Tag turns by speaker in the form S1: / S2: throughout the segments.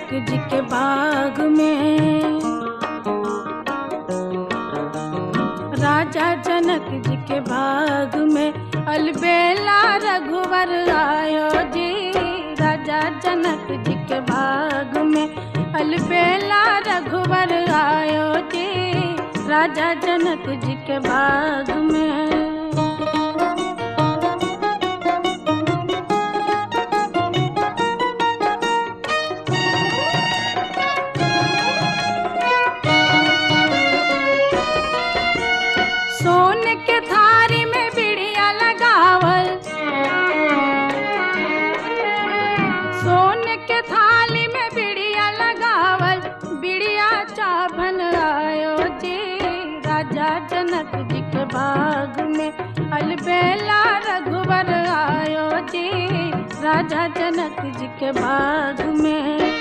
S1: जनक जी के बाग में। राजा जनक जी के बाग में अलबेला रघुवर आयो जी। राजा जनक जी के बाग में अलबेला रघुवर आयो जी। राजा जनक जी के बाग में। सोने के थारी में बिड़िया लगावल, सोने के थाली में बिड़िया लगावल, बिड़िया चाभन आयो जी। राजा जनक जी के बाग में अलबेला रघुवर आयो जी। राजा जनक जी के बाग में।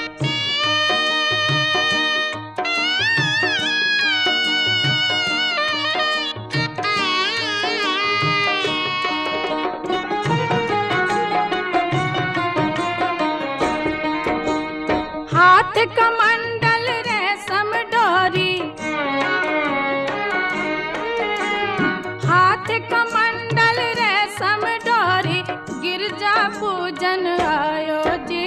S1: हाथ कमंडल रेशम डोरी, हाथ कमंडल रेशम डोरी, गिरजा पूजन आयो जी।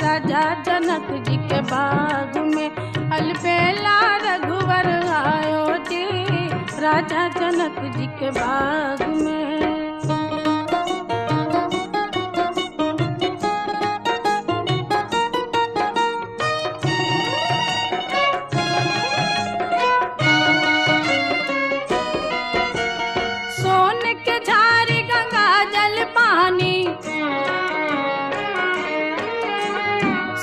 S1: राजा जनक जी के बाग में अलबेला रघुवर आयो जी। राजा जनक जी के बाग में। सोने के झारी गंगा जल पानी,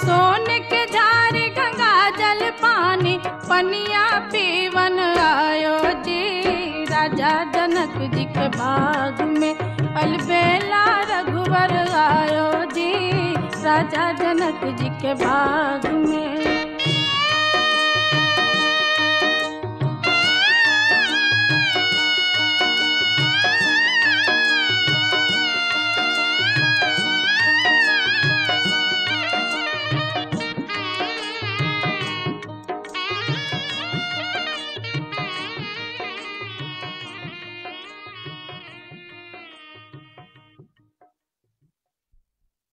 S1: सोने के झारी गंगा जल पानी, पनिया पीवन आयो जी। राजा जनक जी के बाग में अलबेला रघुवर आयो जी। राजा जनक जी के बाग में।